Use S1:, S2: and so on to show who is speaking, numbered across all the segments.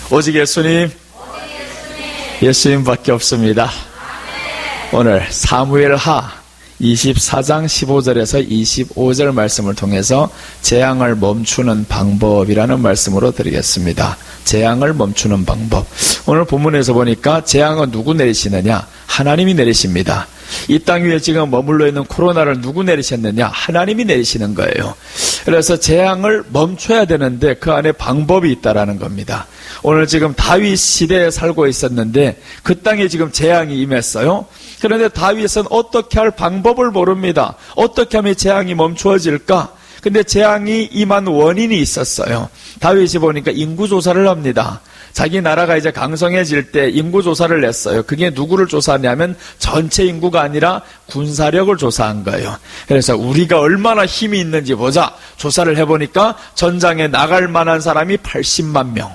S1: 오직 예수님, 예수님밖에 없습니다. 오늘 사무엘하 24장 15절에서 25절 말씀을 통해서 재앙을 멈추는 방법이라는 말씀으로 드리겠습니다. 재앙을 멈추는 방법. 오늘 본문에서 보니까 재앙은 누구 내리시느냐? 하나님이 내리십니다. 이 땅 위에 지금 머물러 있는 코로나를 누구 내리셨느냐? 하나님이 내리시는 거예요. 그래서 재앙을 멈춰야 되는데 그 안에 방법이 있다라는 겁니다. 오늘 지금 다윗 시대에 살고 있었는데 그 땅에 지금 재앙이 임했어요. 그런데 다윗은 어떻게 할 방법을 모릅니다. 어떻게 하면 재앙이 멈추어질까? 근데 재앙이 임한 원인이 있었어요. 다윗이 보니까 인구조사를 합니다. 자기 나라가 이제 강성해질 때 인구조사를 냈어요. 그게 누구를 조사하냐면 전체 인구가 아니라 군사력을 조사한 거예요. 그래서 우리가 얼마나 힘이 있는지 보자. 조사를 해보니까 전장에 나갈 만한 사람이 80만 명.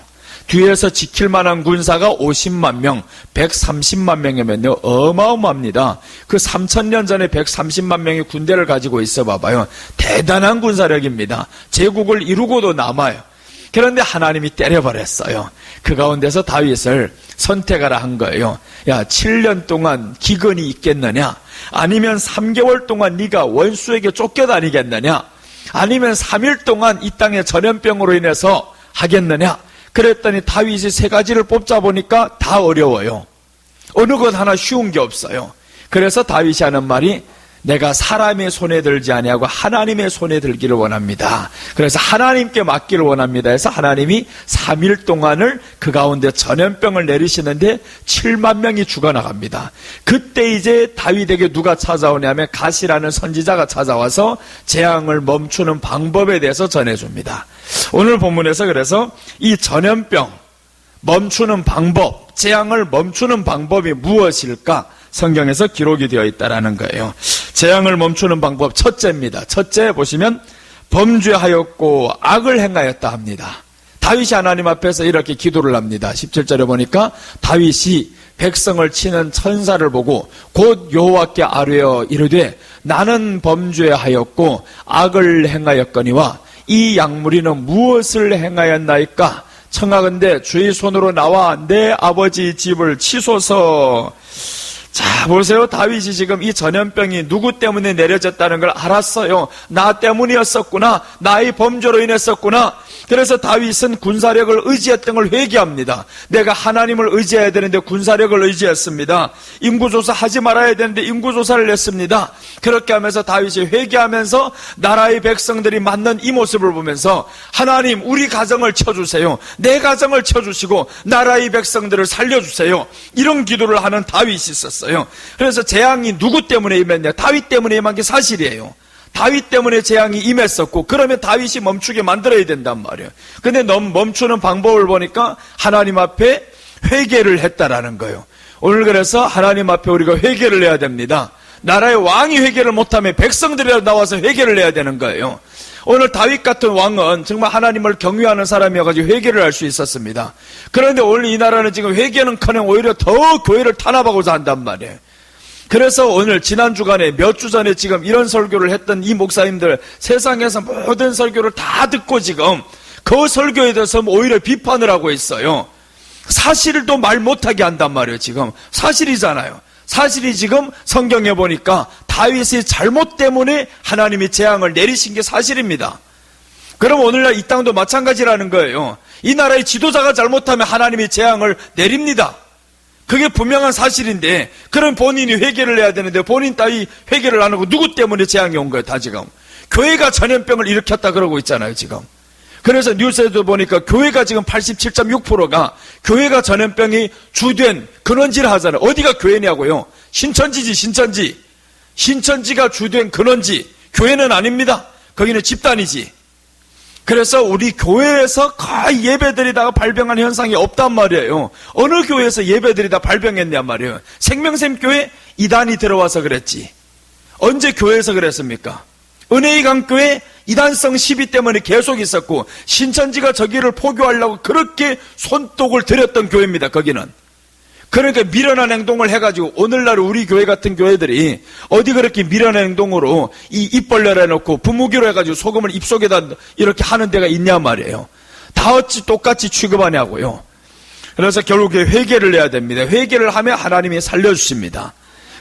S1: 뒤에서 지킬 만한 군사가 50만 명, 130만 명이면요, 어마어마합니다. 그 3000년 전에 130만 명의 군대를 가지고 있어 봐봐요. 대단한 군사력입니다. 제국을 이루고도 남아요. 그런데 하나님이 때려버렸어요. 그 가운데서 다윗을 선택하라 한 거예요. 야, 7년 동안 기근이 있겠느냐? 아니면 3개월 동안 네가 원수에게 쫓겨다니겠느냐? 아니면 3일 동안 이 땅에 전염병으로 인해서 하겠느냐? 그랬더니 다윗이 세 가지를 뽑자 보니까 다 어려워요. 어느 것 하나 쉬운 게 없어요. 그래서 다윗이 하는 말이 내가 사람의 손에 들지 아니하고 하나님의 손에 들기를 원합니다. 그래서 하나님께 맡기를 원합니다 해서 하나님이 3일 동안을 그 가운데 전염병을 내리시는데 7만 명이 죽어나갑니다. 그때 이제 다윗에게 누가 찾아오냐면 갓이라는 선지자가 찾아와서 재앙을 멈추는 방법에 대해서 전해줍니다. 오늘 본문에서 그래서 이 전염병 멈추는 방법, 재앙을 멈추는 방법이 무엇일까? 성경에서 기록이 되어 있다라는 거예요. 재앙을 멈추는 방법 첫째입니다. 첫째 보시면 범죄하였고 악을 행하였다 합니다. 다윗이 하나님 앞에서 이렇게 기도를 합니다. 17절에 보니까 다윗이 백성을 치는 천사를 보고 곧 여호와께 아뢰어 이르되 나는 범죄하였고 악을 행하였거니와 이 약무리는 무엇을 행하였나이까? 청하건대 주의 손으로 나와 내 아버지 집을 치소서. 자, 보세요. 다윗이 지금 이 전염병이 누구 때문에 내려졌다는 걸 알았어요. 나 때문이었었구나. 나의 범죄로 인했었구나. 그래서 다윗은 군사력을 의지했던 걸 회개합니다. 내가 하나님을 의지해야 되는데 군사력을 의지했습니다. 인구조사 하지 말아야 되는데 인구조사를 했습니다. 그렇게 하면서 다윗이 회개하면서 나라의 백성들이 맞는 이 모습을 보면서 하나님 우리 가정을 쳐주세요. 내 가정을 쳐주시고 나라의 백성들을 살려주세요. 이런 기도를 하는 다윗이 있었어요. 그래서 재앙이 누구 때문에 임했냐? 다윗 때문에 임한 게 사실이에요. 다윗 때문에 재앙이 임했었고 그러면 다윗이 멈추게 만들어야 된단 말이에요. 근데 멈추는 방법을 보니까 하나님 앞에 회개를 했다라는 거예요. 오늘 그래서 하나님 앞에 우리가 회개를 해야 됩니다. 나라의 왕이 회개를 못하면 백성들이 나와서 회개를 해야 되는 거예요. 오늘 다윗 같은 왕은 정말 하나님을 경외하는 사람이어가지고 회개를 할 수 있었습니다. 그런데 오늘 이 나라는 지금 회개는커녕 오히려 더 교회를 탄압하고자 한단 말이에요. 그래서 오늘 지난 주간에 몇 주 전에 지금 이런 설교를 했던 이 목사님들 세상에서 모든 설교를 다 듣고 지금 그 설교에 대해서 오히려 비판을 하고 있어요. 사실을 또 말 못하게 한단 말이에요. 지금 사실이잖아요. 사실이 지금 성경에 보니까 다윗의 잘못 때문에 하나님이 재앙을 내리신 게 사실입니다. 그럼 오늘날 이 땅도 마찬가지라는 거예요. 이 나라의 지도자가 잘못하면 하나님이 재앙을 내립니다. 그게 분명한 사실인데 그럼 본인이 회개를 해야 되는데 본인 따위 회개를 안 하고 누구 때문에 재앙이 온 거예요? 다 지금 교회가 전염병을 일으켰다 그러고 있잖아요. 지금 그래서 뉴스에도 보니까 교회가 지금 87.6%가 교회가 전염병이 주된 근원지를 하잖아요. 어디가 교회냐고요? 신천지지. 신천지가 주된 근원지. 교회는 아닙니다. 거기는 집단이지. 그래서 우리 교회에서 거의 예배드리다가 발병한 현상이 없단 말이에요. 어느 교회에서 예배드리다 발병했냔 말이에요. 생명샘 교회 이단이 들어와서 그랬지. 언제 교회에서 그랬습니까? 은혜의 강교회 이단성 시비 때문에 계속 있었고 신천지가 저기를 포교하려고 그렇게 손독을 들였던 교회입니다. 거기는. 그러니까 미련한 행동을 해가지고 오늘날 우리 교회 같은 교회들이 어디 그렇게 미련한 행동으로 이 입벌레를 해놓고 분무기로 해가지고 소금을 입속에다 이렇게 하는 데가 있냐 말이에요. 다 어찌 똑같이 취급하냐고요. 그래서 결국에 회개를 해야 됩니다. 회개를 하면 하나님이 살려주십니다.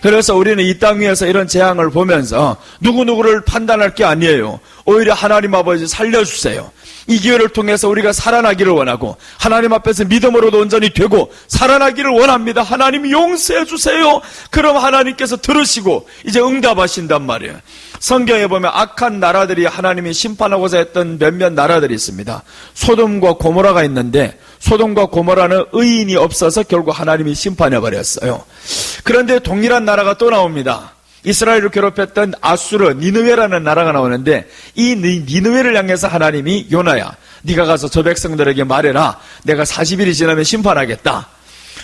S1: 그래서 우리는 이 땅 위에서 이런 재앙을 보면서 누구누구를 판단할 게 아니에요. 오히려 하나님 아버지 살려주세요. 이 기회를 통해서 우리가 살아나기를 원하고 하나님 앞에서 믿음으로도 온전히 되고 살아나기를 원합니다. 하나님 용서해 주세요. 그럼 하나님께서 들으시고 이제 응답하신단 말이에요. 성경에 보면 악한 나라들이 하나님이 심판하고자 했던 몇몇 나라들이 있습니다. 소돔과 고모라가 있는데 소돔과 고모라는 의인이 없어서 결국 하나님이 심판해버렸어요. 그런데 동일한 나라가 또 나옵니다. 이스라엘을 괴롭혔던 아수르, 니느웨라는 나라가 나오는데 이 니느웨를 향해서 하나님이 요나야 네가 가서 저 백성들에게 말해라. 내가 40일이 지나면 심판하겠다.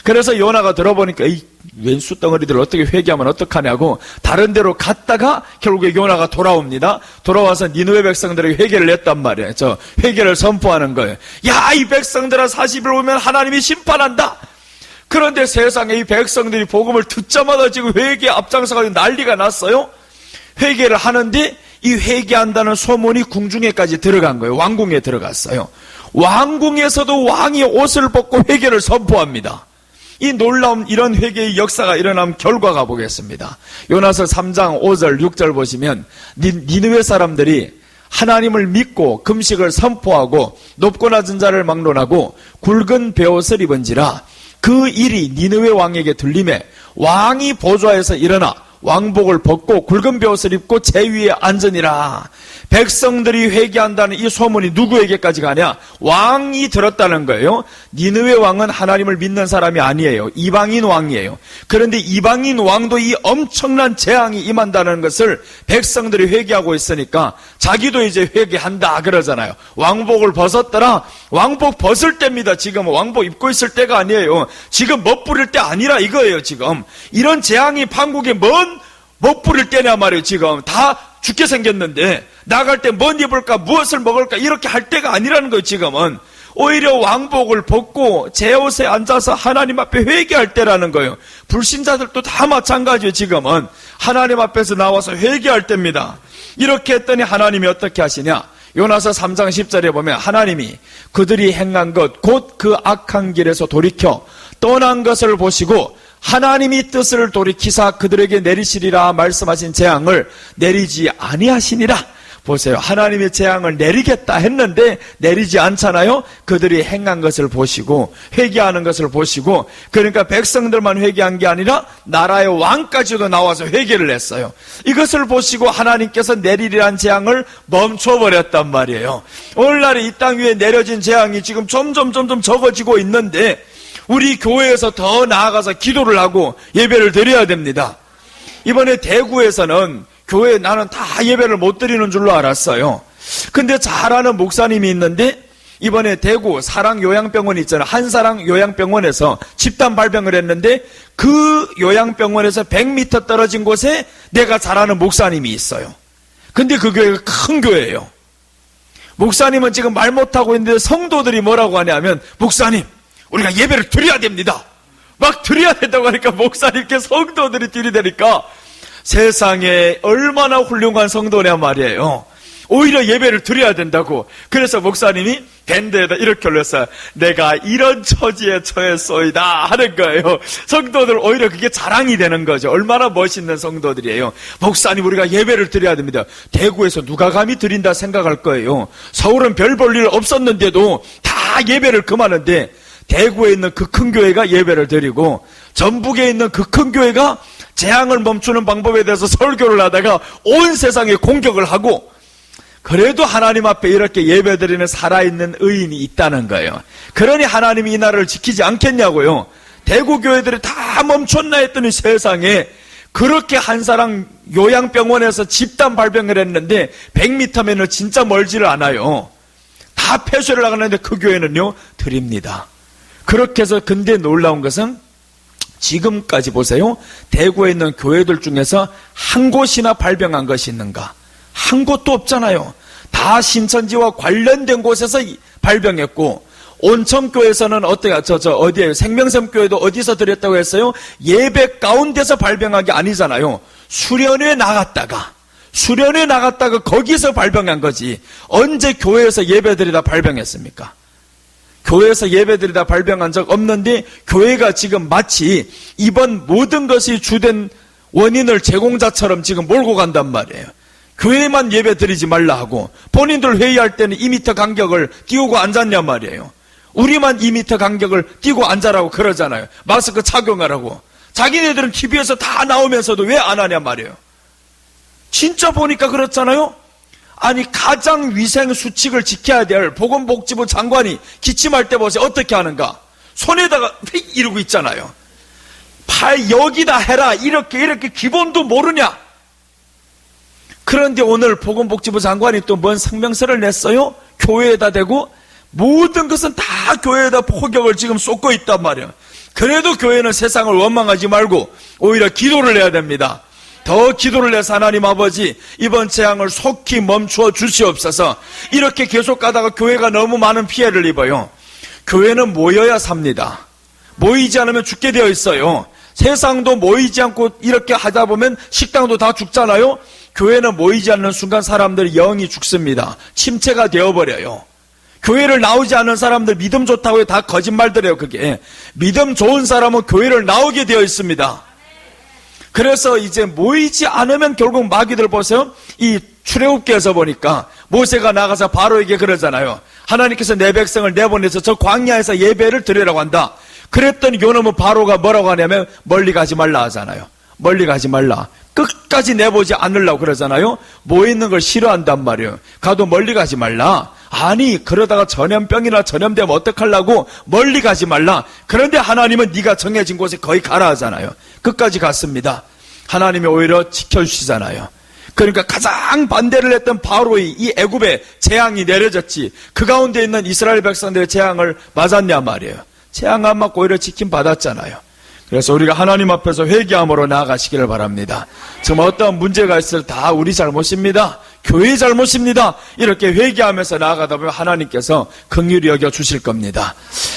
S1: 그래서 요나가 들어보니까 이 왼수 덩어리들 어떻게 회개하면 어떡하냐고 다른 데로 갔다가 결국에 요나가 돌아옵니다. 돌아와서 니느웨 백성들에게 회개를 했단 말이에요. 저 회개를 선포하는 거예요. 야, 이 백성들아 40일 오면 하나님이 심판한다. 그런데 세상에 이 백성들이 복음을 듣자마자 지금 회개에 앞장서가지고 난리가 났어요. 회개를 하는데 이 회개한다는 소문이 궁중에까지 들어간 거예요. 왕궁에 들어갔어요. 왕궁에서도 왕이 옷을 벗고 회개를 선포합니다. 이 놀라운 이런 회개의 역사가 일어난 결과가 보겠습니다. 요나서 3장 5절 6절 보시면 니느웨 사람들이 하나님을 믿고 금식을 선포하고 높고 낮은 자를 막론하고 굵은 베옷을 입은지라 그 일이 니느웨 왕에게 들림에 왕이 보좌에서 일어나 왕복을 벗고 굵은 베옷을 입고 제위에 앉으니라. 백성들이 회개한다는 이 소문이 누구에게까지 가냐? 왕이 들었다는 거예요. 니느웨 왕은 하나님을 믿는 사람이 아니에요. 이방인 왕이에요. 그런데 이방인 왕도 이 엄청난 재앙이 임한다는 것을 백성들이 회개하고 있으니까 자기도 이제 회개한다 그러잖아요. 왕복을 벗었더라. 왕복 벗을 때입니다. 지금 왕복 입고 있을 때가 아니에요. 지금 멋부릴 때 아니라 이거예요. 지금 이런 재앙이 판국에 멋부릴 때냐 말이에요. 지금 다 죽게 생겼는데 나갈 때 뭔 입을까 무엇을 먹을까 이렇게 할 때가 아니라는 거예요. 지금은 오히려 왕복을 벗고 제 옷에 앉아서 하나님 앞에 회개할 때라는 거예요. 불신자들도 다 마찬가지예요. 지금은 하나님 앞에서 나와서 회개할 때입니다. 이렇게 했더니 하나님이 어떻게 하시냐? 요나서 3장 10절에 보면 하나님이 그들이 행한 것 곧 그 악한 길에서 돌이켜 떠난 것을 보시고 하나님이 뜻을 돌이키사 그들에게 내리시리라 말씀하신 재앙을 내리지 아니하시니라. 보세요. 하나님의 재앙을 내리겠다 했는데 내리지 않잖아요. 그들이 행한 것을 보시고 회개하는 것을 보시고 그러니까 백성들만 회개한 게 아니라 나라의 왕까지도 나와서 회개를 했어요. 이것을 보시고 하나님께서 내리리란 재앙을 멈춰버렸단 말이에요. 오늘날 이 땅 위에 내려진 재앙이 지금 점점 적어지고 있는데 우리 교회에서 더 나아가서 기도를 하고 예배를 드려야 됩니다. 이번에 대구에서는 교회에 나는 다 예배를 못 드리는 줄로 알았어요. 근데 잘 아는 목사님이 있는데 이번에 대구 사랑요양병원 있잖아요. 한사랑 요양병원에서 집단 발병을 했는데 그 요양병원에서 100m 떨어진 곳에 내가 잘 아는 목사님이 있어요. 근데 그 교회가 큰 교회예요. 목사님은 지금 말 못하고 있는데 성도들이 뭐라고 하냐면 목사님 우리가 예배를 드려야 됩니다. 막 드려야 된다고 하니까 목사님께 성도들이 들이대니까 세상에 얼마나 훌륭한 성도냐 말이에요. 오히려 예배를 드려야 된다고. 그래서 목사님이 밴드에다 이렇게 올렸어요. 내가 이런 처지에 처했소이다 하는 거예요. 성도들 오히려 그게 자랑이 되는 거죠. 얼마나 멋있는 성도들이에요. 목사님 우리가 예배를 드려야 됩니다. 대구에서 누가 감히 드린다 생각할 거예요. 서울은 별 볼 일 없었는데도 다 예배를 금하는데 대구에 있는 그 큰 교회가 예배를 드리고 전북에 있는 그 큰 교회가 재앙을 멈추는 방법에 대해서 설교를 하다가 온 세상에 공격을 하고 그래도 하나님 앞에 이렇게 예배드리는 살아있는 의인이 있다는 거예요. 그러니 하나님이 이 나라를 지키지 않겠냐고요. 대구 교회들이 다 멈췄나 했더니 세상에 그렇게 한사랑 요양병원에서 집단 발병을 했는데 100m면은 진짜 멀지를 않아요. 다 폐쇄를 나가는데 그 교회는요 드립니다. 그렇게 해서 근데 놀라운 것은 지금까지 보세요. 대구에 있는 교회들 중에서 한 곳이나 발병한 것이 있는가? 한 곳도 없잖아요. 다 신천지와 관련된 곳에서 발병했고 온천교에서는 어디에요? 생명섬교회도 어디서 드렸다고 했어요? 예배 가운데서 발병한 게 아니잖아요. 수련회 나갔다가 거기서 발병한 거지. 언제 교회에서 예배 드리다 발병했습니까? 교회에서 예배드리다 발병한 적 없는데 교회가 지금 마치 이번 모든 것이 주된 원인을 제공자처럼 지금 몰고 간단 말이에요. 교회만 예배드리지 말라 하고 본인들 회의할 때는 2m 간격을 띄우고 앉았냔 말이에요. 우리만 2m 간격을 띄고 앉아라고 그러잖아요. 마스크 착용하라고. 자기네들은 TV에서 다 나오면서도 왜 안 하냔 말이에요. 진짜 보니까 그렇잖아요. 아니 가장 위생 수칙을 지켜야 될 보건복지부 장관이 기침할 때 보세요. 어떻게 하는가? 손에다가 휙 이러고 있잖아요. 팔 여기다 해라 이렇게 기본도 모르냐? 그런데 오늘 보건복지부 장관이 또 뭔 성명서를 냈어요? 교회에다 대고 모든 것은 다 교회에다 포격을 지금 쏟고 있단 말이에요. 그래도 교회는 세상을 원망하지 말고 오히려 기도를 해야 됩니다. 더 기도를 해서 하나님 아버지 이번 재앙을 속히 멈추어 주시옵소서. 이렇게 계속 가다가 교회가 너무 많은 피해를 입어요. 교회는 모여야 삽니다. 모이지 않으면 죽게 되어 있어요. 세상도 모이지 않고 이렇게 하다 보면 식당도 다 죽잖아요. 교회는 모이지 않는 순간 사람들이 영이 죽습니다. 침체가 되어버려요. 교회를 나오지 않는 사람들 믿음 좋다고 다 거짓말들이에요. 그게 믿음 좋은 사람은 교회를 나오게 되어 있습니다. 그래서 이제 모이지 않으면 결국 마귀들 보세요. 이 출애굽기에서 보니까 모세가 나가서 바로에게 그러잖아요. 하나님께서 내 백성을 내보내서 저 광야에서 예배를 드리라고 한다. 그랬더니 요놈은 바로가 뭐라고 하냐면 멀리 가지 말라 하잖아요. 멀리 가지 말라. 끝까지 내보지 않으려고 그러잖아요. 모이는 걸 싫어한단 말이에요. 가도 멀리 가지 말라. 아니 그러다가 전염병이나 전염되면 어떡하려고 멀리 가지 말라. 그런데 하나님은 네가 정해진 곳에 거의 가라 하잖아요. 끝까지 갔습니다. 하나님이 오히려 지켜주시잖아요. 그러니까 가장 반대를 했던 바로의 이 애굽에 재앙이 내려졌지 그 가운데 있는 이스라엘 백성들의 재앙을 맞았냐 말이에요. 재앙 안 맞고 오히려 지킴 받았잖아요. 그래서 우리가 하나님 앞에서 회개함으로 나아가시기를 바랍니다. 정말 어떤 문제가 있을 때 다 우리 잘못입니다. 교회의 잘못입니다. 이렇게 회개하면서 나아가다 보면 하나님께서 긍휼히 여겨 주실 겁니다.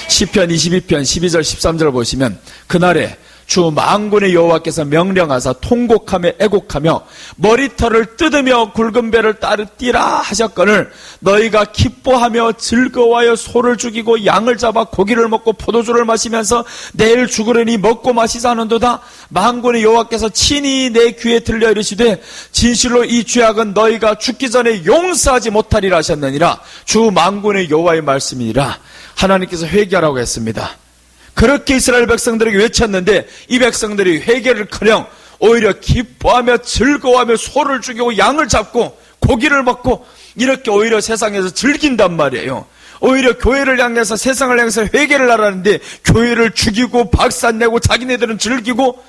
S1: 시편 22편 12절 13절 보시면 그날에 주 만군의 여호와께서 명령하사 통곡하며 애곡하며 머리털을 뜯으며 굵은 배를 따르 뛰라 하셨거늘 너희가 기뻐하며 즐거워하여 소를 죽이고 양을 잡아 고기를 먹고 포도주를 마시면서 내일 죽으려니 먹고 마시자 하는도다. 만군의 여호와께서 친히 내 귀에 들려 이르시되 진실로 이 죄악은 너희가 죽기 전에 용서하지 못하리라 하셨느니라. 주 만군의 여호와의 말씀이니라. 하나님께서 회개하라고 했습니다. 그렇게 이스라엘 백성들에게 외쳤는데 이 백성들이 회개를커녕 오히려 기뻐하며 즐거워하며 소를 죽이고 양을 잡고 고기를 먹고 이렇게 오히려 세상에서 즐긴단 말이에요. 오히려 교회를 향해서 세상을 향해서 회개를 하라는데 교회를 죽이고 박살내고 자기네들은 즐기고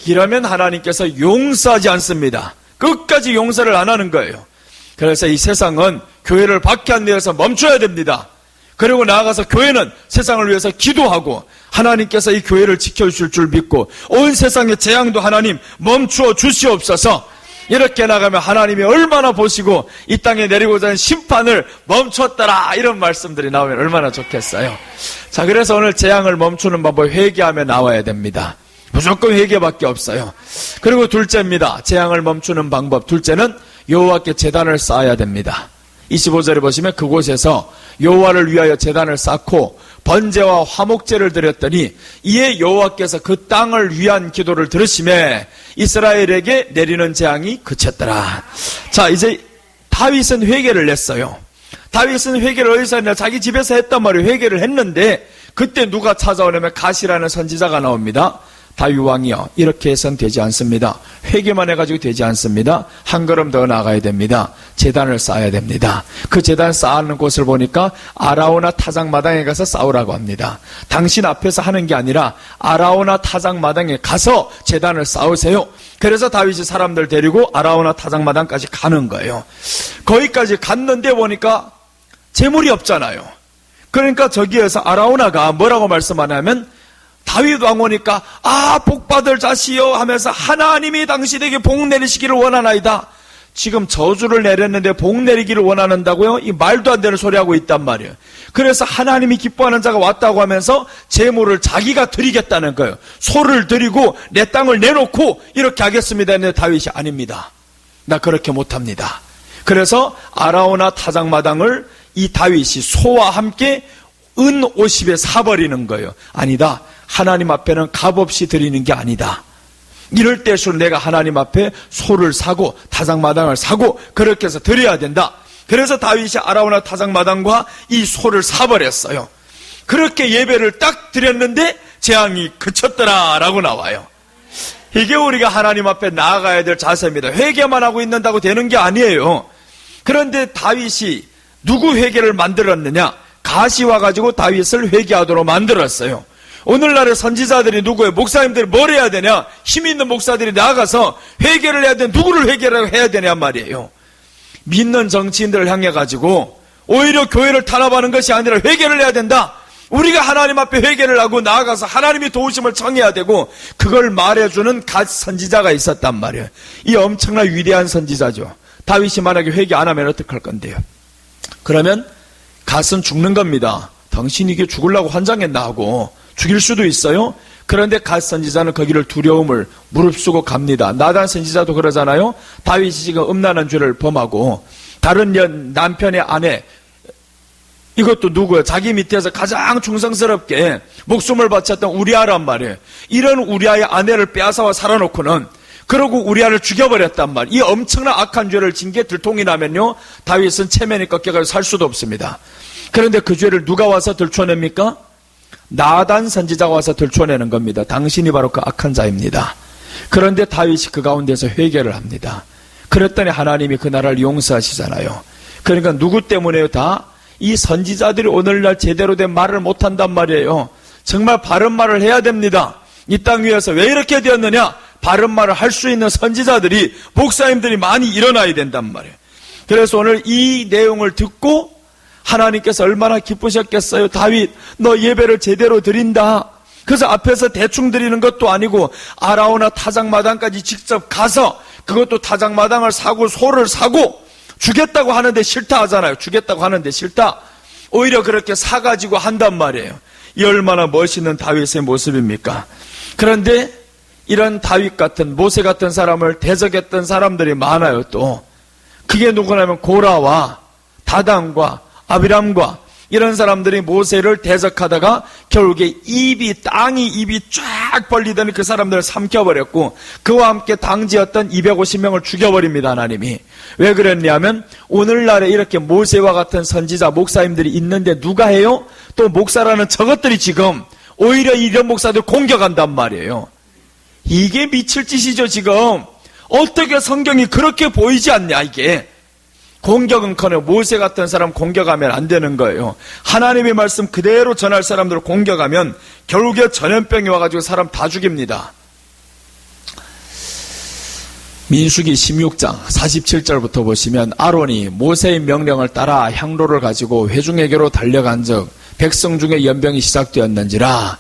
S1: 이러면 하나님께서 용서하지 않습니다. 끝까지 용서를 안 하는 거예요. 그래서 이 세상은 교회를 박해한 데에서 멈춰야 됩니다. 그리고 나아가서 교회는 세상을 위해서 기도하고 하나님께서 이 교회를 지켜주실 줄 믿고 온 세상의 재앙도 하나님 멈추어 주시옵소서. 이렇게 나가면 하나님이 얼마나 보시고 이 땅에 내리고자 하는 심판을 멈췄더라 이런 말씀들이 나오면 얼마나 좋겠어요. 자, 그래서 오늘 재앙을 멈추는 방법 회개하며 나와야 됩니다. 무조건 회개밖에 없어요. 그리고 둘째입니다. 재앙을 멈추는 방법 둘째는 여호와께 제단을 쌓아야 됩니다. 25절에 보시면 그곳에서 여호와를 위하여 제단을 쌓고 번제와 화목제를 드렸더니 이에 여호와께서 그 땅을 위한 기도를 들으시매 이스라엘에게 내리는 재앙이 그쳤더라. 자, 이제 다윗은 회개를 냈어요. 다윗은 회개를 어디서 했냐? 자기 집에서 했단 말이에요. 회개를 했는데 그때 누가 찾아오냐면 가시라는 선지자가 나옵니다. 다윗 왕이요, 이렇게 해서는 되지 않습니다. 회개만 해가지고 되지 않습니다. 한 걸음 더 나가야 됩니다. 제단을 쌓아야 됩니다. 그 제단 쌓는 곳을 보니까 아라오나 타작마당에 가서 쌓으라고 합니다. 당신 앞에서 하는 게 아니라 아라오나 타작마당에 가서 제단을 쌓으세요. 그래서 다윗이 사람들 데리고 아라오나 타작마당까지 가는 거예요. 거기까지 갔는데 보니까 재물이 없잖아요. 그러니까 저기에서 아라오나가 뭐라고 말씀하냐면 다윗 왕 오니까 복받을 자시여 하면서 하나님이 당신에게 복 내리시기를 원하나이다. 지금 저주를 내렸는데 복 내리기를 원하는다고요? 이 말도 안 되는 소리 하고 있단 말이에요. 그래서 하나님이 기뻐하는 자가 왔다고 하면서 재물을 자기가 드리겠다는 거예요. 소를 드리고 내 땅을 내놓고 이렇게 하겠습니다 했는데 다윗이 아닙니다. 나 그렇게 못합니다. 그래서 아라오나 타작마당을 이 다윗이 소와 함께 은 50에 사버리는 거예요. 아니다. 하나님 앞에는 값없이 드리는 게 아니다. 이럴 때일수록 내가 하나님 앞에 소를 사고 타작마당을 사고 그렇게 해서 드려야 된다. 그래서 다윗이 아라우나 타작마당과 이 소를 사버렸어요. 그렇게 예배를 딱 드렸는데 재앙이 그쳤더라라고 나와요. 이게 우리가 하나님 앞에 나아가야 될 자세입니다. 회개만 하고 있는다고 되는 게 아니에요. 그런데 다윗이 누구 회개를 만들었느냐? 갓이 와가지고 다윗을 회개하도록 만들었어요. 오늘날의 선지자들이 누구예요? 목사님들이 뭘 해야 되냐? 힘 있는 목사들이 나아가서 회개를 해야 되냐? 누구를 회개를 해야 되냐 말이에요. 믿는 정치인들을 향해 가지고 오히려 교회를 탄압하는 것이 아니라 회개를 해야 된다. 우리가 하나님 앞에 회개를 하고 나아가서 하나님이 도우심을 청해야 되고 그걸 말해주는 갓 선지자가 있었단 말이에요. 이 엄청난 위대한 선지자죠. 다윗이 만약에 회개 안 하면 어떡할 건데요? 그러면 갓은 죽는 겁니다. 당신이 이게 죽으려고 환장했나 하고 죽일 수도 있어요. 그런데 갓 선지자는 거기를 두려움을 무릅쓰고 갑니다. 나단 선지자도 그러잖아요. 다윗이 지금 음란한 죄를 범하고 다른 남편의 아내, 이것도 누구예요? 자기 밑에서 가장 충성스럽게 목숨을 바쳤던 우리아란 말이에요. 이런 우리아의 아내를 빼앗아와 살아놓고는 그러고 우리아를 죽여버렸단 말이에요. 이 엄청난 악한 죄를 진 게 들통이 나면요, 다윗은 체면이 꺾여가지고 살 수도 없습니다. 그런데 그 죄를 누가 와서 들춰냅니까? 나단 선지자가 와서 들춰내는 겁니다. 당신이 바로 그 악한 자입니다. 그런데 다윗이 그 가운데서 회개를 합니다. 그랬더니 하나님이 그 나라를 용서하시잖아요. 그러니까 누구 때문에요? 다 이 선지자들이 오늘날 제대로 된 말을 못한단 말이에요. 정말 바른 말을 해야 됩니다. 이 땅 위에서 왜 이렇게 되었느냐? 바른 말을 할 수 있는 선지자들이, 목사님들이 많이 일어나야 된단 말이에요. 그래서 오늘 이 내용을 듣고 하나님께서 얼마나 기쁘셨겠어요. 다윗, 너 예배를 제대로 드린다. 그래서 앞에서 대충 드리는 것도 아니고 아라우나 타작마당까지 직접 가서, 그것도 타작마당을 사고 소를 사고, 주겠다고 하는데 싫다 하잖아요. 주겠다고 하는데 싫다. 오히려 그렇게 사가지고 한단 말이에요. 이 얼마나 멋있는 다윗의 모습입니까? 그런데 이런 다윗 같은, 모세 같은 사람을 대적했던 사람들이 많아요. 또 그게 누구냐면 고라와 다단과 아비람과 이런 사람들이 모세를 대적하다가 결국에 땅이 입이 쫙 벌리더니 그 사람들을 삼켜버렸고, 그와 함께 당지였던 250명을 죽여버립니다. 하나님이. 왜 그랬냐면 오늘날에 이렇게 모세와 같은 선지자 목사님들이 있는데 누가 해요? 또 목사라는 저것들이 지금 오히려 이런 목사들 공격한단 말이에요. 이게 미칠 짓이죠. 지금 어떻게 성경이 그렇게 보이지 않냐. 이게 공격은커녕 모세 같은 사람 공격하면 안 되는 거예요. 하나님의 말씀 그대로 전할 사람들을 공격하면 결국에 전염병이 와가지고 사람 다 죽입니다. 민수기 16장 47절부터 보시면, 아론이 모세의 명령을 따라 향로를 가지고 회중에게로 달려간 즉 백성 중에 연병이 시작되었는지라.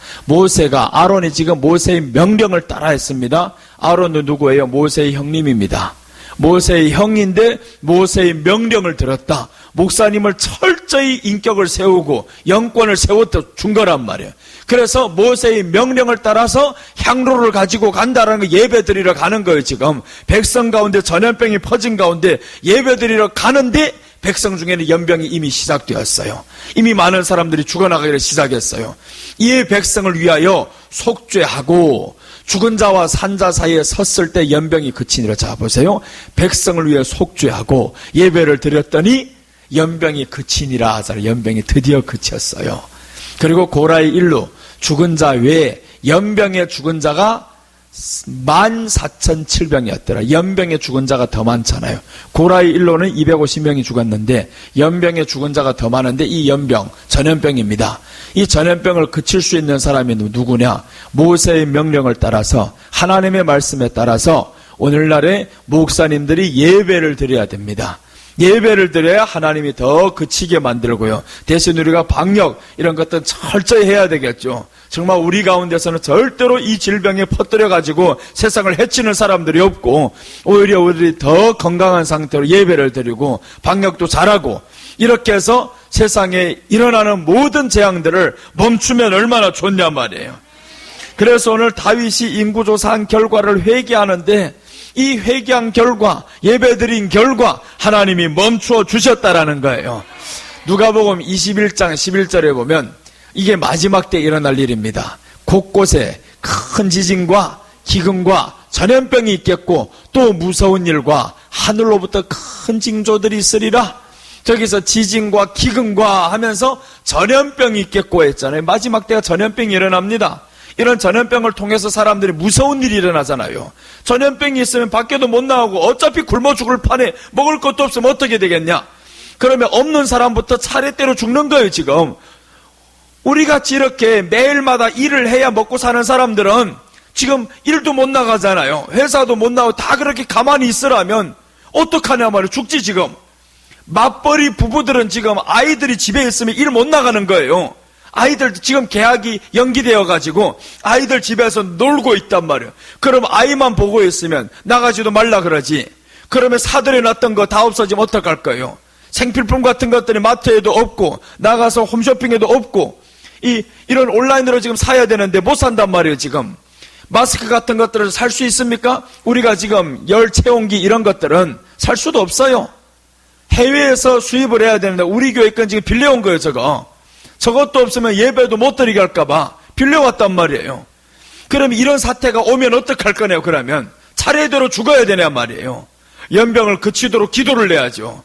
S1: 아론이 지금 모세의 명령을 따라 했습니다. 아론은 누구예요? 모세의 형님입니다. 모세의 형인데 모세의 명령을 들었다. 목사님을 철저히 인격을 세우고 영권을 세웠다 준 거란 말이에요. 그래서 모세의 명령을 따라서 향로를 가지고 간다라는 거, 예배 드리러 가는 거예요. 지금 백성 가운데 전염병이 퍼진 가운데 예배 드리러 가는데 백성 중에는 연병이 이미 시작되었어요. 이미 많은 사람들이 죽어나가기를 시작했어요. 이 백성을 위하여 속죄하고 죽은 자와 산 자 사이에 섰을 때 연병이 그치니라. 자 보세요. 백성을 위해 속죄하고 예배를 드렸더니 연병이 그치니라. 연병이 드디어 그쳤어요. 그리고 고라의 일로 죽은 자 외에 연병에 죽은 자가 14,700이었더라. 연병에 죽은 자가 더 많잖아요. 고라의 일로는 250명이 죽었는데 연병에 죽은 자가 더 많은데, 이 연병 전염병입니다. 이 전염병을 그칠 수 있는 사람이 누구냐? 모세의 명령을 따라서, 하나님의 말씀에 따라서 오늘날의 목사님들이 예배를 드려야 됩니다. 예배를 드려야 하나님이 더 그치게 만들고요. 대신 우리가 방역 이런 것들은 철저히 해야 되겠죠. 정말 우리 가운데서는 절대로 이 질병에 퍼뜨려가지고 세상을 해치는 사람들이 없고, 오히려 우리들이 더 건강한 상태로 예배를 드리고 방역도 잘하고, 이렇게 해서 세상에 일어나는 모든 재앙들을 멈추면 얼마나 좋냐 말이에요. 그래서 오늘 다윗이 인구조사한 결과를 회개하는데, 이 회개한 결과, 예배드린 결과 하나님이 멈추어 주셨다라는 거예요. 누가복음 21장 11절에 보면 이게 마지막 때 일어날 일입니다. 곳곳에 큰 지진과 기근과 전염병이 있겠고 또 무서운 일과 하늘로부터 큰 징조들이 있으리라. 저기서 지진과 기근과 하면서 전염병이 있겠고 했잖아요. 마지막 때가 전염병이 일어납니다. 이런 전염병을 통해서 사람들이 무서운 일이 일어나잖아요. 전염병이 있으면 밖에도 못 나오고 어차피 굶어 죽을 판에 먹을 것도 없으면 어떻게 되겠냐. 그러면 없는 사람부터 차례대로 죽는 거예요. 지금 우리같이 이렇게 매일마다 일을 해야 먹고 사는 사람들은 지금 일도 못 나가잖아요. 회사도 못 나오고 다 그렇게 가만히 있으라면 어떡하냐 말이에요. 죽지 지금. 맞벌이 부부들은 지금 아이들이 집에 있으면 일 못 나가는 거예요. 아이들 지금 개학이 연기되어 가지고 아이들 집에서 놀고 있단 말이에요. 그럼 아이만 보고 있으면 나가지도 말라 그러지. 그러면 사들여 놨던 거 다 없어지면 어떡할 거예요. 생필품 같은 것들이 마트에도 없고 나가서 홈쇼핑에도 없고 이런 온라인으로 지금 사야 되는데 못 산단 말이에요. 지금 마스크 같은 것들을 살 수 있습니까? 우리가 지금 열 채용기 이런 것들은 살 수도 없어요. 해외에서 수입을 해야 되는데 우리 교회 건 지금 빌려온 거예요. 저것도 없으면 예배도 못 드리게 할까봐 빌려왔단 말이에요. 그럼 이런 사태가 오면 어떡할 거냐고. 그러면 차례대로 죽어야 되냐 말이에요. 연병을 그치도록 기도를 해야죠.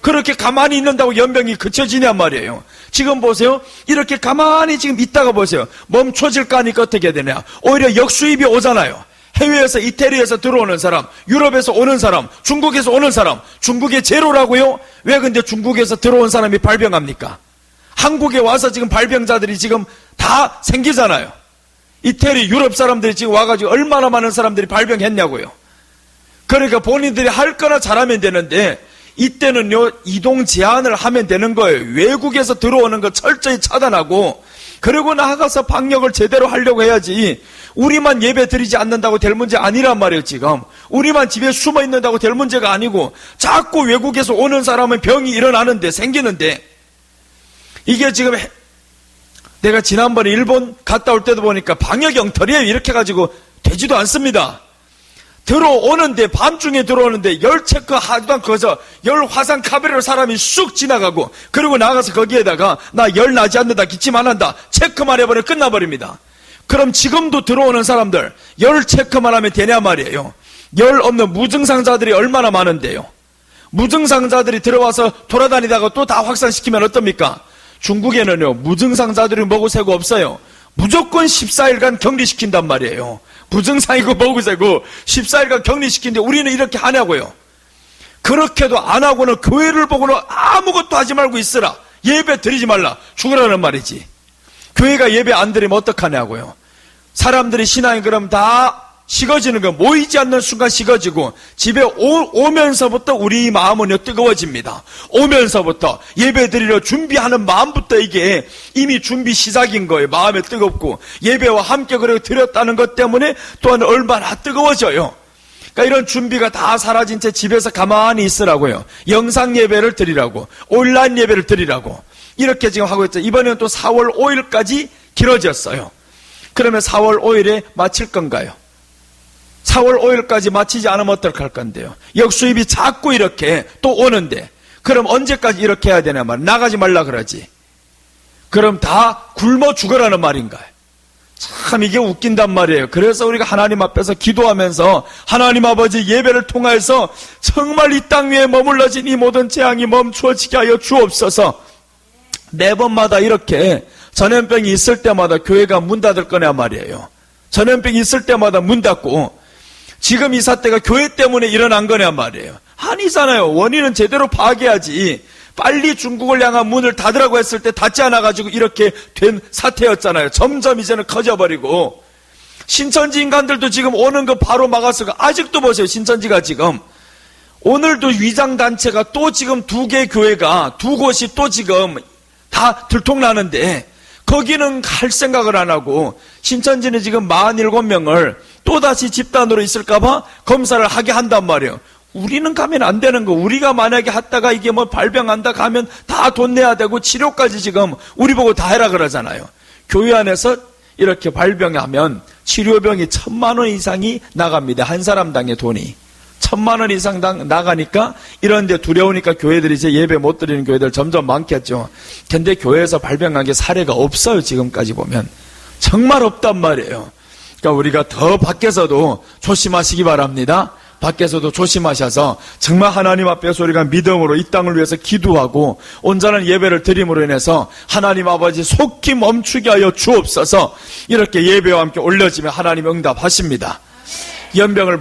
S1: 그렇게 가만히 있는다고 연병이 그쳐지냐 말이에요. 지금 보세요. 이렇게 가만히 지금 있다가 보세요. 멈춰질까 하니까 어떻게 되냐. 오히려 역수입이 오잖아요. 해외에서 이태리에서 들어오는 사람, 유럽에서 오는 사람, 중국에서 오는 사람, 중국의 제로라고요? 왜 근데 중국에서 들어온 사람이 발병합니까? 한국에 와서 지금 발병자들이 지금 다 생기잖아요. 이태리, 유럽 사람들이 지금 와가지고 얼마나 많은 사람들이 발병했냐고요. 그러니까 본인들이 할 거나 잘하면 되는데 이때는요, 이동 제한을 하면 되는 거예요. 외국에서 들어오는 거 철저히 차단하고, 그리고 나가서 방역을 제대로 하려고 해야지, 우리만 예배 드리지 않는다고 될 문제 아니란 말이에요, 지금. 우리만 집에 숨어 있는다고 될 문제가 아니고, 자꾸 외국에서 오는 사람은 병이 일어나는데, 생기는데, 이게 지금, 내가 지난번에 일본 갔다 올 때도 보니까 방역 영털이에요. 이렇게 가지고 되지도 않습니다. 들어오는데, 밤중에 들어오는데, 열 체크 하지도 않고, 열 화상 카메라로 사람이 쑥 지나가고, 그리고 나가서 거기에다가, 나 열 나지 않는다, 기침 안 한다, 체크만 해버리면 끝나버립니다. 그럼 지금도 들어오는 사람들, 열 체크만 하면 되냐 말이에요. 열 없는 무증상자들이 얼마나 많은데요. 무증상자들이 들어와서 돌아다니다가 또 다 확산시키면 어떻습니까? 중국에는요, 무증상자들이 먹으세고 없어요. 무조건 14일간 격리시킨단 말이에요. 무증상이고 먹으세고 14일간 격리시키는데 우리는 이렇게 하냐고요. 그렇게도 안 하고는 교회를 보고는 아무것도 하지 말고 있으라. 예배 드리지 말라. 죽으라는 말이지. 교회가 예배 안 드리면 어떡하냐고요. 사람들이 신앙이 그럼 다 식어지는 거, 모이지 않는 순간 식어지고, 집에 오면서부터 우리 마음은 뜨거워집니다. 오면서부터 예배 드리러 준비하는 마음부터 이게 이미 준비 시작인 거예요. 마음에 뜨겁고, 예배와 함께 그렇게 드렸다는 것 때문에 또한 얼마나 뜨거워져요. 그러니까 이런 준비가 다 사라진 채 집에서 가만히 있으라고요. 영상 예배를 드리라고, 온라인 예배를 드리라고. 이렇게 지금 하고 있죠. 이번에는 또 4월 5일까지 길어졌어요. 그러면 4월 5일에 마칠 건가요? 4월 5일까지 마치지 않으면 어떡할 건데요? 역수입이 자꾸 이렇게 또 오는데, 그럼 언제까지 이렇게 해야 되냐 말, 나가지 말라 그러지. 그럼 다 굶어 죽으라는 말인가요? 참 이게 웃긴단 말이에요. 그래서 우리가 하나님 앞에서 기도하면서 하나님 아버지 예배를 통해서 정말 이 땅 위에 머물러진 이 모든 재앙이 멈추어지게 하여 주옵소서. 매번마다 이렇게 전염병이 있을 때마다 교회가 문 닫을 거냐 말이에요. 전염병이 있을 때마다 문 닫고, 지금 이 사태가 교회 때문에 일어난 거냐 말이에요. 아니잖아요. 원인은 제대로 파악해야지. 빨리 중국을 향한 문을 닫으라고 했을 때 닫지 않아가지고 이렇게 된 사태였잖아요. 점점 이제는 커져버리고, 신천지 인간들도 지금 오는 거 바로 막았을 거. 아직도 보세요. 신천지가 지금 오늘도 위장단체가 또 지금 2개 교회가 2곳이 또 지금 다 들통나는데, 거기는 갈 생각을 안 하고 신천지는 지금 47명을 또다시 집단으로 있을까봐 검사를 하게 한단 말이에요. 우리는 가면 안 되는 거. 우리가 만약에 했다가 이게 뭐 발병한다 가면 다 돈 내야 되고 치료까지 지금 우리 보고 다 해라 그러잖아요. 교회 안에서 이렇게 발병하면 치료병이 1,000만 원 이상이 나갑니다. 한 사람당의 돈이 1,000만 원 이상 나가니까 이런데 두려우니까 교회들이 이제 예배 못 드리는 교회들 점점 많겠죠. 근데 교회에서 발병한 게 사례가 없어요. 지금까지 보면 정말 없단 말이에요. 그러니까 우리가 더 밖에서도 조심하시기 바랍니다. 밖에서도 조심하셔서 정말 하나님 앞에서 우리가 믿음으로 이 땅을 위해서 기도하고 온전한 예배를 드림으로 인해서 하나님 아버지 속히 멈추게 하여 주옵소서. 이렇게 예배와 함께 올려지면 하나님 응답하십니다. 연병을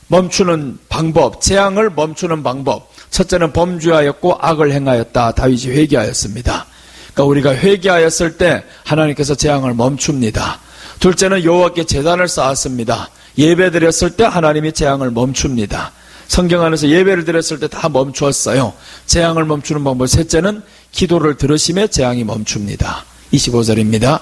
S1: 멈추는 방법, 재앙을 멈추는 방법. 첫째는 범죄하였고 악을 행하였다. 다윗이 회개하였습니다. 그러니까 우리가 회개하였을 때 하나님께서 재앙을 멈춥니다. 둘째는 여호와께 제단을 쌓았습니다. 예배 드렸을 때 하나님이 재앙을 멈춥니다. 성경 안에서 예배를 드렸을 때 다 멈추었어요. 재앙을 멈추는 방법. 셋째는 기도를 들으심에 재앙이 멈춥니다. 25절입니다.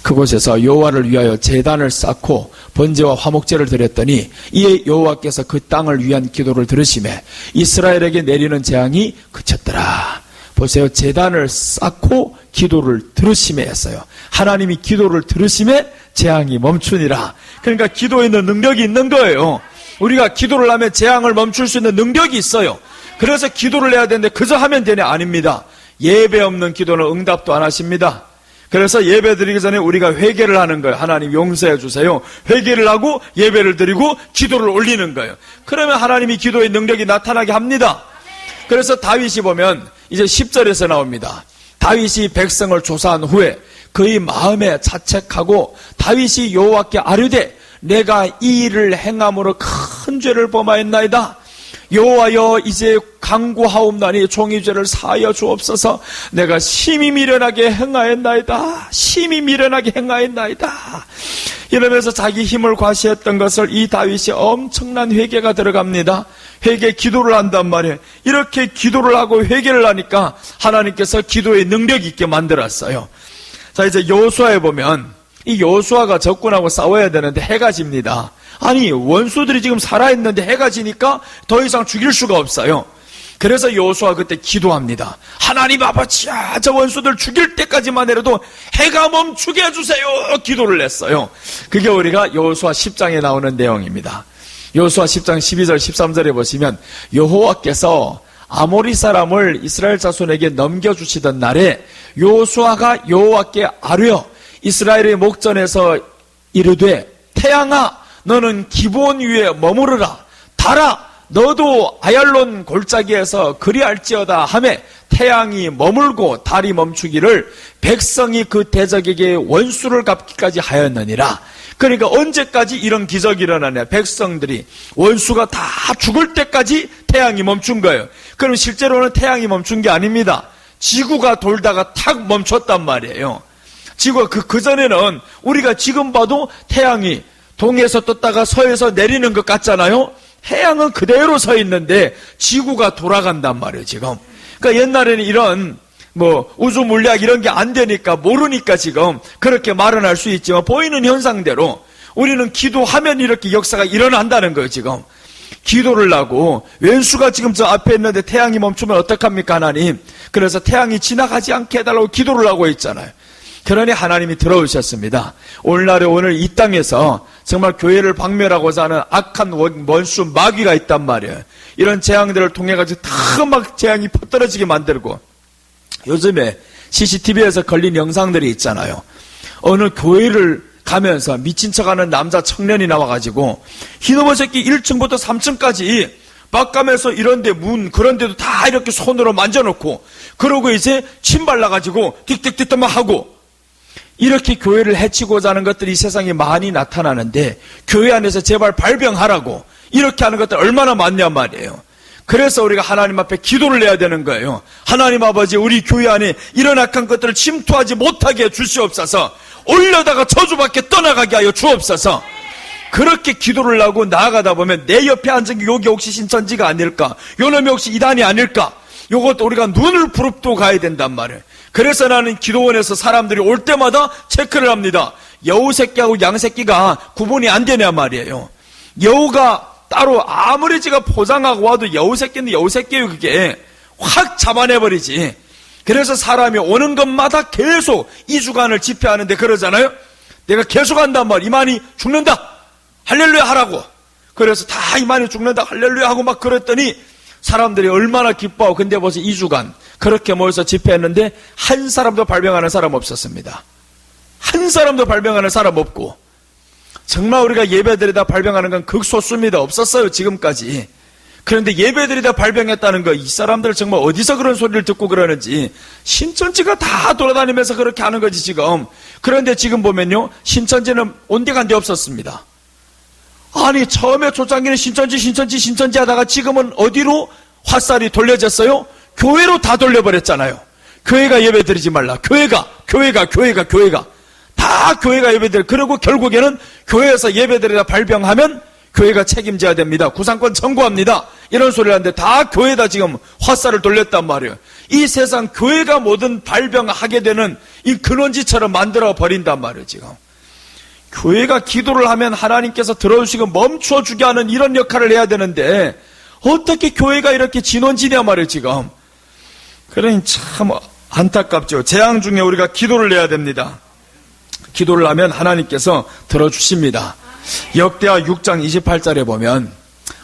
S1: 그곳에서 여호와를 위하여 제단을 쌓고 번제와 화목제를 드렸더니 이에 여호와께서 그 땅을 위한 기도를 들으심에 이스라엘에게 내리는 재앙이 그쳤더라. 보세요. 제단을 쌓고 기도를 들으심에 했어요. 하나님이 기도를 들으심에 재앙이 멈추니라. 그러니까 기도에 있는 능력이 있는 거예요. 우리가 기도를 하면 재앙을 멈출 수 있는 능력이 있어요. 그래서 기도를 해야 되는데 그저 하면 되냐? 아닙니다. 예배 없는 기도는 응답도 안 하십니다. 그래서 예배 드리기 전에 우리가 회개를 하는 거예요. 하나님 용서해 주세요. 회개를 하고 예배를 드리고 기도를 올리는 거예요. 그러면 하나님이 기도의 능력이 나타나게 합니다. 그래서 다윗이 보면 이제 10절에서 나옵니다. 다윗이 백성을 조사한 후에 그의 마음에 자책하고 다윗이 여호와께 아뢰되 내가 이 일을 행함으로 큰 죄를 범하였나이다. 여호와여 이제 간구하옵나니 종이 죄를 사하여 주옵소서. 내가 심히 미련하게 행하였나이다. 심히 미련하게 행하였나이다. 이러면서 자기 힘을 과시했던 것을 이 다윗이 엄청난 회개가 들어갑니다. 회개 기도를 한단 말이에요. 이렇게 기도를 하고 회개를 하니까 하나님께서 기도의 능력 있게 만들었어요. 자, 이제 여호수아에 보면 이 여호수아가 적군하고 싸워야 되는데 해가 집니다. 아니 원수들이 지금 살아있는데 해가 지니까 더 이상 죽일 수가 없어요. 그래서 여호수아 그때 기도합니다. 하나님 아버지야, 저 원수들 죽일 때까지만 해도 해가 멈추게 해주세요. 기도를 했어요. 그게 우리가 여호수아 10장에 나오는 내용입니다. 여호수아 10장 12절 13절에 보시면 여호와께서 아모리 사람을 이스라엘 자손에게 넘겨주시던 날에 여호수아가 여호와께 아뢰어 이스라엘의 목전에서 이르되 태양아 너는 기브온 위에 머무르라. 달아 너도 아얄론 골짜기에서 그리할지어다 하매 태양이 머물고 달이 멈추기를 백성이 그 대적에게 원수를 갚기까지 하였느니라. 그러니까 언제까지 이런 기적이 일어나냐. 백성들이 원수가 다 죽을 때까지 태양이 멈춘 거예요. 그럼 실제로는 태양이 멈춘 게 아닙니다. 지구가 돌다가 탁 멈췄단 말이에요. 지구가 그전에는 우리가 지금 봐도 태양이 동에서 떴다가 서에서 내리는 것 같잖아요. 태양은 그대로 서 있는데 지구가 돌아간단 말이에요, 지금. 그러니까 옛날에는 이런 우주 물리학 이런 게 안 되니까 모르니까 지금 그렇게 말은 할 수 있지만 보이는 현상대로 우리는 기도하면 이렇게 역사가 일어난다는 거예요, 지금. 기도를 하고 왼수가 지금 저 앞에 있는데 태양이 멈추면 어떡합니까, 하나님? 그래서 태양이 지나가지 않게 해달라고 기도를 하고 있잖아요. 그러니 하나님이 들어오셨습니다. 오늘날에 오늘 이 땅에서 정말 교회를 박멸하고자 하는 악한 원수 마귀가 있단 말이에요. 이런 재앙들을 통해 가지고 다 막 재앙이 퍼떨어지게 만들고 요즘에 CCTV에서 걸린 영상들이 있잖아요. 어느 교회를 가면서 미친 척하는 남자 청년이 나와가지고 이놈의 새끼 1층부터 3층까지 막가면서 이런데 문 그런데도 다 이렇게 손으로 만져놓고 그러고 이제 침 발라가지고 틱틱틱 막 하고 이렇게 교회를 해치고자 하는 것들이 이 세상에 많이 나타나는데 교회 안에서 제발 발병하라고 이렇게 하는 것들 얼마나 많냔 말이에요. 그래서 우리가 하나님 앞에 기도를 해야 되는 거예요. 하나님 아버지 우리 교회 안에 이런 악한 것들을 침투하지 못하게 해 주시옵소서. 올려다가 저주밖에 떠나가게 하여 주옵소서. 그렇게 기도를 하고 나아가다 보면 내 옆에 앉은 게 요게 혹시 신천지가 아닐까? 요놈이 혹시 이단이 아닐까? 요것도 우리가 눈을 부릅뜨고 가야 된단 말이에요. 그래서 나는 기도원에서 사람들이 올 때마다 체크를 합니다. 여우 새끼하고 양 새끼가 구분이 안 되냐 말이에요. 여우가 따로 아무리 제가 포장하고 와도 여우 새끼는 여우 새끼예요. 그게 확 잡아내버리지. 그래서 사람이 오는 것마다 계속 2주간을 집회하는데 그러잖아요. 내가 계속 한단 말이야. 이만희 죽는다. 할렐루야 하라고. 그래서 다 이만희 죽는다 할렐루야 하고 막 그랬더니 사람들이 얼마나 기뻐하고, 근데 벌써 2주간 그렇게 모여서 집회했는데 한 사람도 발병하는 사람 없었습니다. 한 사람도 발병하는 사람 없고, 정말 우리가 예배드리다 발병하는 건 극소수입니다. 없었어요 지금까지. 그런데 예배드리다 발병했다는 거, 이 사람들 정말 어디서 그런 소리를 듣고 그러는지, 신천지가 다 돌아다니면서 그렇게 하는 거지 지금. 그런데 지금 보면요, 신천지는 온데간데 없었습니다. 아니 처음에 초창기는 신천지 하다가 지금은 어디로 화살이 돌려졌어요? 교회로 다 돌려버렸잖아요. 교회가 예배드리지 말라. 교회가 다 교회가 예배드려. 그리고 결국에는 교회에서 예배드리다 발병하면 교회가 책임져야 됩니다. 구상권 청구합니다. 이런 소리를 하는데 다 교회다 지금 화살을 돌렸단 말이에요. 이 세상 교회가 뭐든 발병하게 되는 이 근원지처럼 만들어 버린단 말이에요 지금. 교회가 기도를 하면 하나님께서 들어주시고 멈춰주게 하는 이런 역할을 해야 되는데, 어떻게 교회가 이렇게 진원지냐 말이에요 지금. 그러니 참 안타깝죠. 재앙 중에 우리가 기도를 해야 됩니다. 기도를 하면 하나님께서 들어주십니다. 역대하 6장 28절에 보면,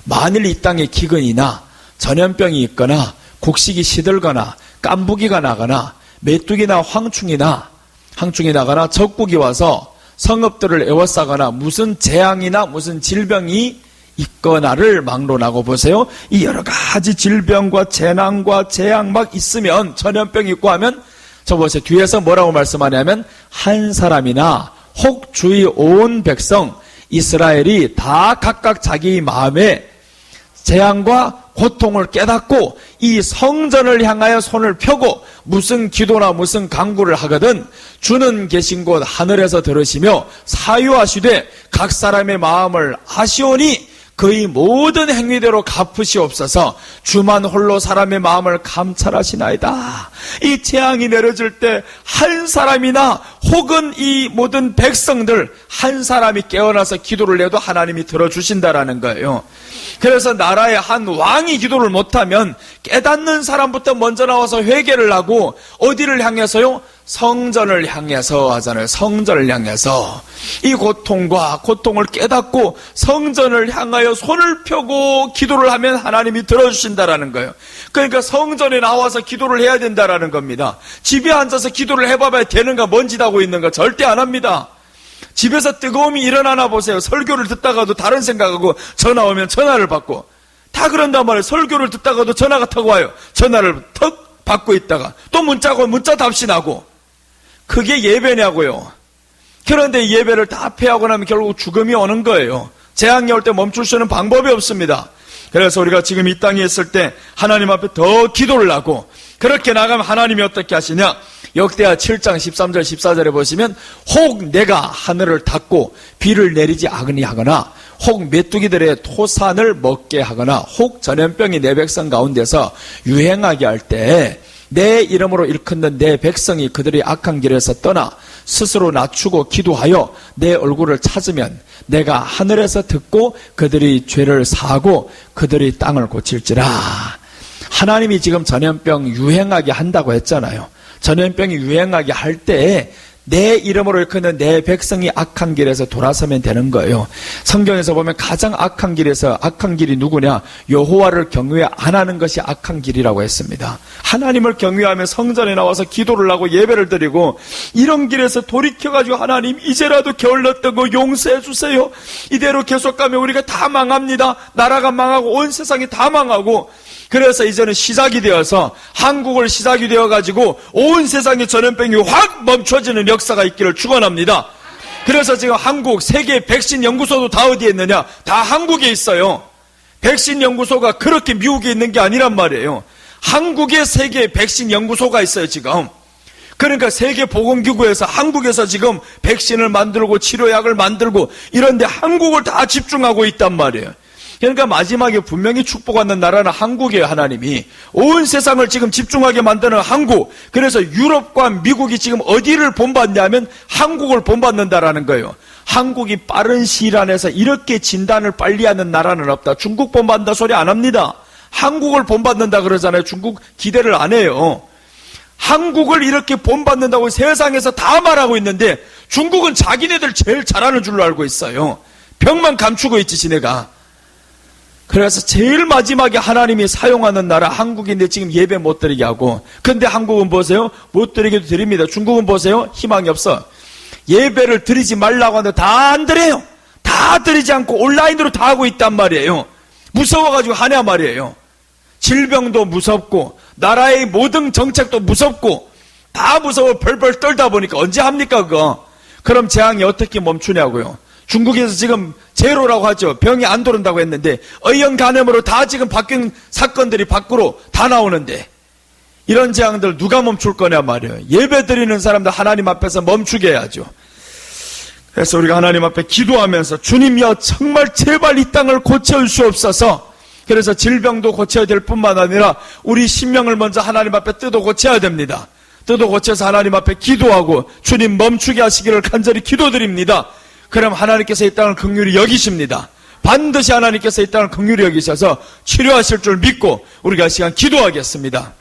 S1: 만일 이 땅에 기근이나 전염병이 있거나 곡식이 시들거나 깐부기가 나거나 메뚜기나 황충이 나거나 적국이 와서 성읍들을 에워싸거나 무슨 재앙이나 무슨 질병이 있거나를 막론하고, 보세요. 이 여러 가지 질병과 재난과 재앙 막 있으면, 전염병이 있고 하면, 저 보세요. 뒤에서 뭐라고 말씀하냐면, 한 사람이나 혹 주의 온 백성 이스라엘이 다 각각 자기 마음에 재앙과 고통을 깨닫고 이 성전을 향하여 손을 펴고 무슨 기도나 무슨 간구를 하거든 주는 계신 곳 하늘에서 들으시며 사유하시되 각 사람의 마음을 아시오니 그의 모든 행위대로 갚으시옵소서. 주만 홀로 사람의 마음을 감찰하시나이다. 이 재앙이 내려질 때 한 사람이나 혹은 이 모든 백성들 한 사람이 깨어나서 기도를 해도 하나님이 들어주신다라는 거예요. 그래서 나라의 한 왕이 기도를 못하면 깨닫는 사람부터 먼저 나와서 회개를 하고, 어디를 향해서요? 성전을 향해서 하잖아요. 성전을 향해서 이 고통을 깨닫고 성전을 향하여 손을 펴고 기도를 하면 하나님이 들어주신다라는 거예요. 그러니까 성전에 나와서 기도를 해야 된다라는 겁니다. 집에 앉아서 기도를 해봐야 되는가, 먼짓 하고 있는가? 절대 안 합니다. 집에서 뜨거움이 일어나나 보세요. 설교를 듣다가도 다른 생각하고 전화 오면 전화를 받고 다 그런단 말이에요. 설교를 듣다가도 전화가 타고 와요. 전화를 턱 받고 있다가 또 문자고 문자 답신하고, 그게 예배냐고요. 그런데 예배를 다 패하고 나면 결국 죽음이 오는 거예요. 재앙이 올 때 멈출 수 있는 방법이 없습니다. 그래서 우리가 지금 이 땅에 있을 때 하나님 앞에 더 기도를 하고, 그렇게 나가면 하나님이 어떻게 하시냐? 역대하 7장 13절 14절에 보시면, 혹 내가 하늘을 닫고 비를 내리지 아니하거나 혹 메뚜기들의 토산을 먹게 하거나 혹 전염병이 내 백성 가운데서 유행하게 할 때 내 이름으로 일컫는 내 백성이 그들의 악한 길에서 떠나 스스로 낮추고 기도하여 내 얼굴을 찾으면 내가 하늘에서 듣고 그들의 죄를 사하고 그들의 땅을 고칠지라. 하나님이 지금 전염병 유행하게 한다고 했잖아요. 전염병이 유행하게 할 때에 내 이름으로 일컫는 내 백성이 악한 길에서 돌아서면 되는 거예요. 성경에서 보면 가장 악한 길이 누구냐? 여호와를 경외 안 하는 것이 악한 길이라고 했습니다. 하나님을 경외하며 성전에 나와서 기도를 하고 예배를 드리고, 이런 길에서 돌이켜가지고 하나님 이제라도 게을렀던 거 용서해 주세요. 이대로 계속 가면 우리가 다 망합니다. 나라가 망하고 온 세상이 다 망하고, 그래서 이제는 시작이 되어서 한국을 시작이 되어가지고 온 세상의 전염병이 확 멈춰지는 역사가 있기를 축원합니다. 그래서 지금 한국 세계 백신 연구소도 다 어디에 있느냐? 다 한국에 있어요. 백신 연구소가 그렇게 미국에 있는 게 아니란 말이에요. 한국에 세계 백신 연구소가 있어요 지금. 그러니까 세계보건기구에서 한국에서 지금 백신을 만들고 치료약을 만들고 이런데 한국을 다 집중하고 있단 말이에요. 그러니까 마지막에 분명히 축복받는 나라는 한국이에요. 하나님이 온 세상을 지금 집중하게 만드는 한국. 그래서 유럽과 미국이 지금 어디를 본받냐면 한국을 본받는다라는 거예요. 한국이 빠른 시일 안에서 이렇게 진단을 빨리 하는 나라는 없다. 중국 본받는다 소리 안 합니다. 한국을 본받는다 그러잖아요. 중국 기대를 안 해요. 한국을 이렇게 본받는다고 세상에서 다 말하고 있는데 중국은 자기네들 제일 잘하는 줄로 알고 있어요. 병만 감추고 있지 지네가. 그래서 제일 마지막에 하나님이 사용하는 나라 한국인데 지금 예배 못 드리게 하고, 근데 한국은 보세요, 못 드리게도 드립니다. 중국은 보세요, 희망이 없어. 예배를 드리지 말라고 하는데 다 안 드려요. 다 드리지 않고 온라인으로 다 하고 있단 말이에요. 무서워가지고 하냐 말이에요. 질병도 무섭고 나라의 모든 정책도 무섭고 다 무서워 벌벌 떨다 보니까 언제 합니까 그거? 그럼 재앙이 어떻게 멈추냐고요. 중국에서 지금 제로라고 하죠. 병이 안 도른다고 했는데 의형 간염으로 다 지금 바뀐 사건들이 밖으로 다 나오는데 이런 재앙들 누가 멈출 거냐 말이에요. 예배 드리는 사람들 하나님 앞에서 멈추게 해야죠. 그래서 우리가 하나님 앞에 기도하면서 주님이여 정말 제발 이 땅을 고쳐주시옵소서. 그래서 질병도 고쳐야 될 뿐만 아니라 우리 심령을 먼저 하나님 앞에 뜯어 고쳐야 됩니다. 뜯어 고쳐서 하나님 앞에 기도하고 주님 멈추게 하시기를 간절히 기도드립니다. 그럼 하나님께서 이 땅을 긍휼히 여기십니다. 반드시 하나님께서 이 땅을 긍휼히 여기셔서 치료하실 줄 믿고 우리가 이 시간 기도하겠습니다.